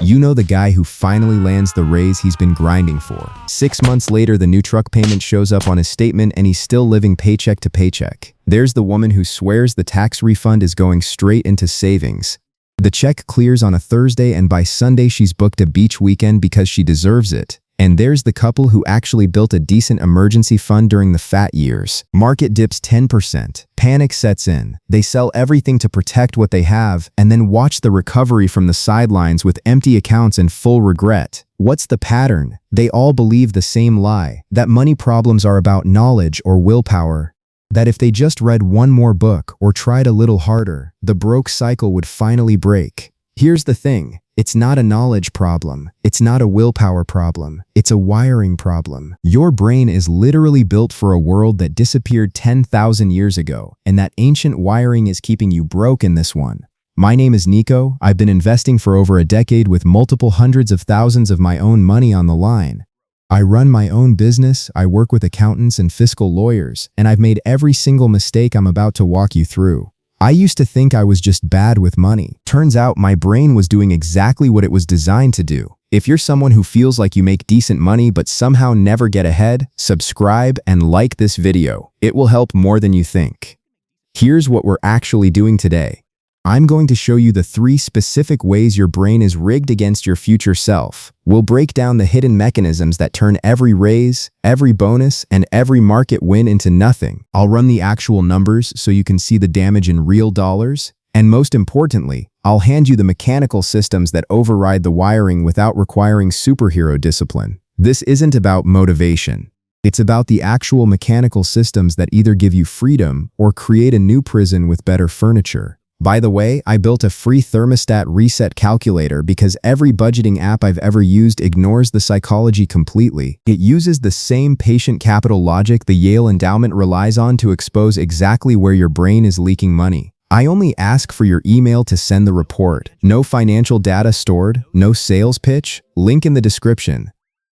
You know, the guy who finally lands the raise he's been grinding for. 6 months later, the new truck payment shows up on his statement and he's still living paycheck to paycheck. There's the woman who swears the tax refund is going straight into savings. The check clears on a Thursday and by Sunday she's booked a beach weekend because she deserves it. And there's the couple who actually built a decent emergency fund during the fat years. Market dips 10%. Panic sets in. They sell everything to protect what they have and then watch the recovery from the sidelines with empty accounts and full regret. What's the pattern? They all believe the same lie, that money problems are about knowledge or willpower. That if they just read one more book or tried a little harder, the broke cycle would finally break. Here's the thing. It's not a knowledge problem. It's not a willpower problem. It's a wiring problem. Your brain is literally built for a world that disappeared 10,000 years ago, and that ancient wiring is keeping you broke in this one. My name is Nico. I've been investing for over a decade with multiple hundreds of thousands of my own money on the line. I run my own business, I work with accountants and fiscal lawyers, and I've made every single mistake I'm about to walk you through. I used to think I was just bad with money. Turns out my brain was doing exactly what it was designed to do. If you're someone who feels like you make decent money but somehow never get ahead, subscribe and like this video. It will help more than you think. Here's what we're actually doing today. I'm going to show you the 3 specific ways your brain is rigged against your future self. We'll break down the hidden mechanisms that turn every raise, every bonus, and every market win into nothing. I'll run the actual numbers so you can see the damage in real dollars. And most importantly, I'll hand you the mechanical systems that override the wiring without requiring superhero discipline. This isn't about motivation. It's about the actual mechanical systems that either give you freedom or create a new prison with better furniture. By the way, I built a free thermostat reset calculator because every budgeting app I've ever used ignores the psychology completely. It uses the same patient capital logic the Yale Endowment relies on to expose exactly where your brain is leaking money. I only ask for your email to send the report. No financial data stored, no sales pitch, link in the description.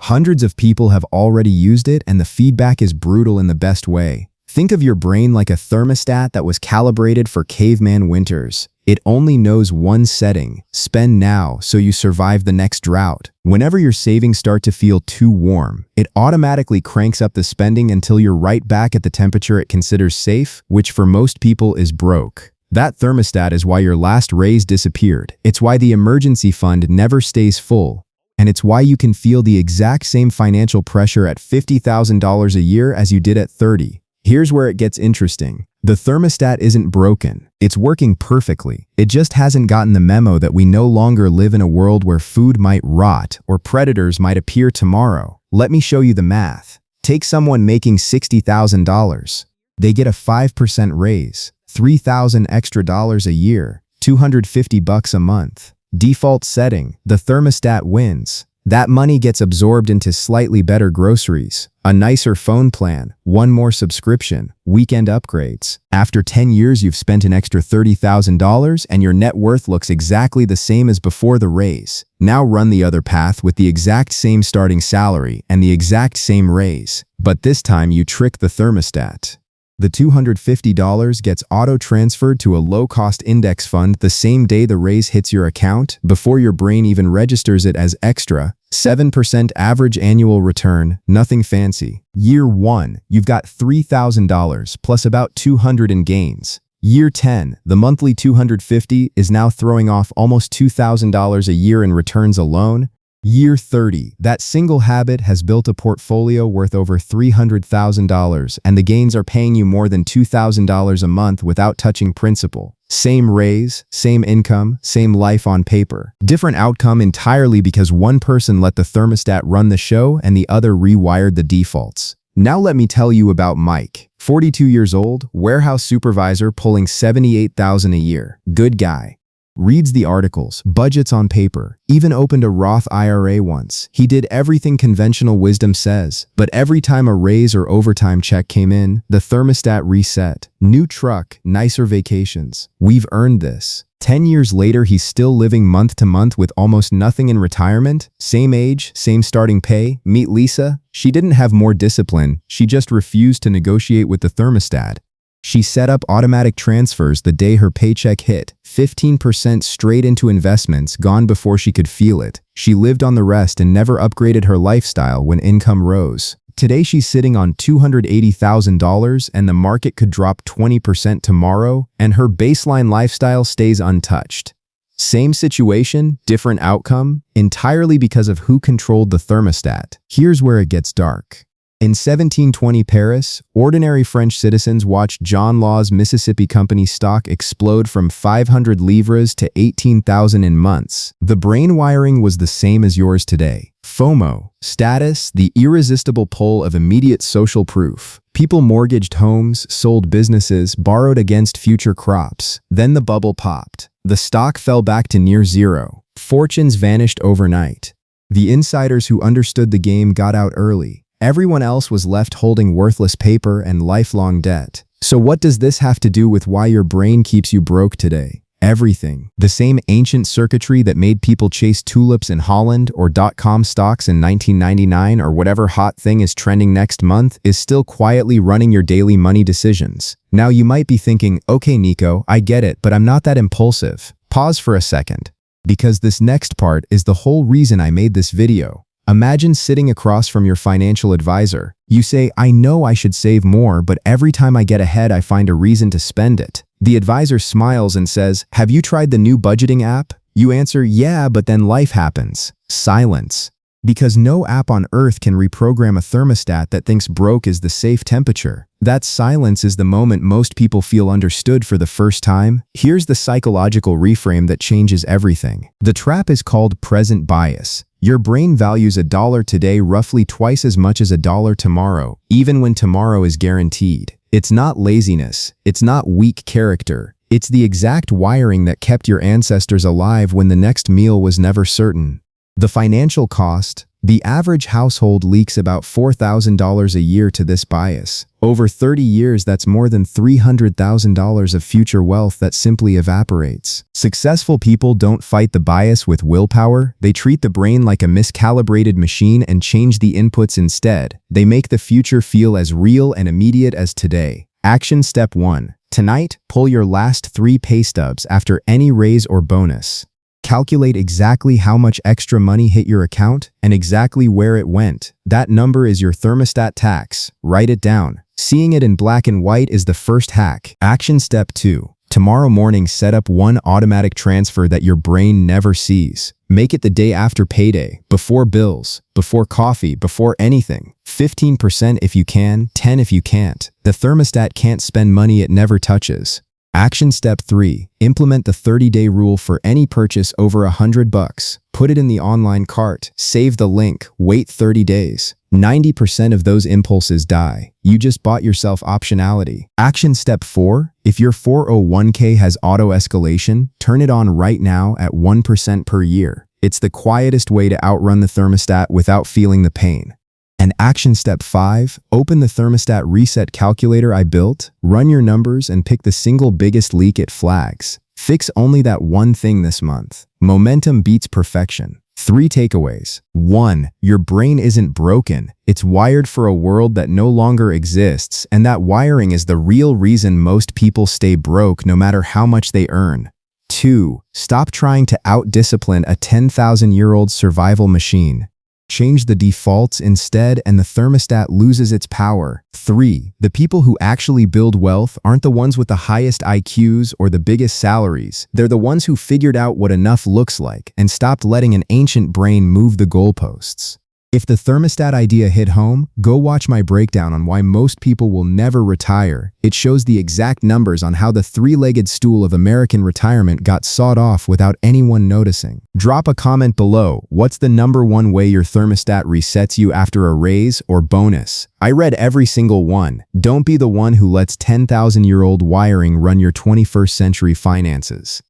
Hundreds of people have already used it and the feedback is brutal in the best way. Think of your brain like a thermostat that was calibrated for caveman winters. It only knows one setting, spend now so you survive the next drought. Whenever your savings start to feel too warm, it automatically cranks up the spending until you're right back at the temperature it considers safe, which for most people is broke. That thermostat is why your last raise disappeared. It's why the emergency fund never stays full. And it's why you can feel the exact same financial pressure at $50,000 a year as you did at 30. Here's where it gets interesting. The thermostat isn't broken. It's working perfectly. It just hasn't gotten the memo that we no longer live in a world where food might rot or predators might appear tomorrow. Let me show you the math. Take someone making $60,000. They get a 5% raise, $3,000 extra a year, $250 a month. Default setting, the thermostat wins. That money gets absorbed into slightly better groceries, a nicer phone plan, one more subscription, weekend upgrades. After 10 years, you've spent an extra $30,000 and your net worth looks exactly the same as before the raise. Now run the other path with the exact same starting salary and the exact same raise. But this time you trick the thermostat. The $250 gets auto-transferred to a low-cost index fund the same day the raise hits your account, before your brain even registers it as extra. 7% average annual return, nothing fancy. Year 1, you've got $3,000 plus about $200 in gains. Year 10, the monthly $250 is now throwing off almost $2,000 a year in returns alone. Year 30, that single habit has built a portfolio worth over $300,000 and the gains are paying you more than $2,000 a month without touching principal. Same raise, same income, same life on paper. Different outcome entirely because one person let the thermostat run the show and the other rewired the defaults. Now let me tell you about Mike. 42 years old, warehouse supervisor pulling $78,000 a year. Good guy. Reads the articles, budgets on paper, even opened a Roth IRA once. He did everything conventional wisdom says, but every time a raise or overtime check came in, the thermostat reset. New truck, nicer vacations. We've earned this. 10 years later, he's still living month to month with almost nothing in retirement. Same age, same starting pay. Meet Lisa. She didn't have more discipline. She just refused to negotiate with the thermostat. She set up automatic transfers the day her paycheck hit, 15% straight into investments, gone before she could feel it. She lived on the rest and never upgraded her lifestyle when income rose. Today she's sitting on $280,000 and the market could drop 20% tomorrow, and her baseline lifestyle stays untouched. Same situation, different outcome, entirely because of who controlled the thermostat. Here's where it gets dark. In 1720 Paris, ordinary French citizens watched John Law's Mississippi Company stock explode from 500 livres to 18,000 in months. The brain wiring was the same as yours today. FOMO, status, the irresistible pull of immediate social proof. People mortgaged homes, sold businesses, borrowed against future crops. Then the bubble popped. The stock fell back to near zero. Fortunes vanished overnight. The insiders who understood the game got out early. Everyone else was left holding worthless paper and lifelong debt. So what does this have to do with why your brain keeps you broke today? Everything. The same ancient circuitry that made people chase tulips in Holland or .com stocks in 1999 or whatever hot thing is trending next month is still quietly running your daily money decisions. Now you might be thinking, okay Nico, I get it, but I'm not that impulsive. Pause for a second. Because this next part is the whole reason I made this video. Imagine sitting across from your financial advisor. You say, I know I should save more, but every time I get ahead, I find a reason to spend it. The advisor smiles and says, have you tried the new budgeting app? You answer, yeah, but then life happens. Silence. Because no app on earth can reprogram a thermostat that thinks broke is the safe temperature. That silence is the moment most people feel understood for the first time. Here's the psychological reframe that changes everything. The trap is called present bias. Your brain values $1 today roughly twice as much as $1 tomorrow, even when tomorrow is guaranteed. It's not laziness. It's not weak character. It's the exact wiring that kept your ancestors alive when the next meal was never certain. The financial cost. The average household leaks about $4,000 a year to this bias. Over 30 years, that's more than $300,000 of future wealth that simply evaporates. Successful people don't fight the bias with willpower. They treat the brain like a miscalibrated machine and change the inputs instead. They make the future feel as real and immediate as today. Action step 1. Tonight, pull your last 3 pay stubs after any raise or bonus. Calculate exactly how much extra money hit your account and exactly where it went. That number is your thermostat tax. Write it down. Seeing it in black and white is the first hack. Action step 2. Tomorrow morning, set up one automatic transfer that your brain never sees. Make it the day after payday, before bills, before coffee, before anything. 15% if you can, 10% if you can't. The thermostat can't spend money it never touches. Action step 3. Implement the 30-day rule for any purchase over $100. Put it in the online cart. Save the link. Wait 30 days. 90% of those impulses die. You just bought yourself optionality. Action step 4. If your 401k has auto escalation, turn it on right now at 1% per year. It's the quietest way to outrun the thermostat without feeling the pain. And action step 5, open the thermostat reset calculator I built, run your numbers and pick the single biggest leak it flags. Fix only that one thing this month. Momentum beats perfection. 3 takeaways. 1. Your brain isn't broken. It's wired for a world that no longer exists, and that wiring is the real reason most people stay broke no matter how much they earn. 2. Stop trying to out-discipline a 10,000-year-old survival machine. Change the defaults instead and the thermostat loses its power. 3. The people who actually build wealth aren't the ones with the highest IQs or the biggest salaries. They're the ones who figured out what enough looks like and stopped letting an ancient brain move the goalposts. If the thermostat idea hit home, go watch my breakdown on why most people will never retire. It shows the exact numbers on how the 3-legged stool of American retirement got sawed off without anyone noticing. Drop a comment below. What's the #1 way your thermostat resets you after a raise or bonus? I read every single one. Don't be the one who lets 10,000-year-old wiring run your 21st century finances.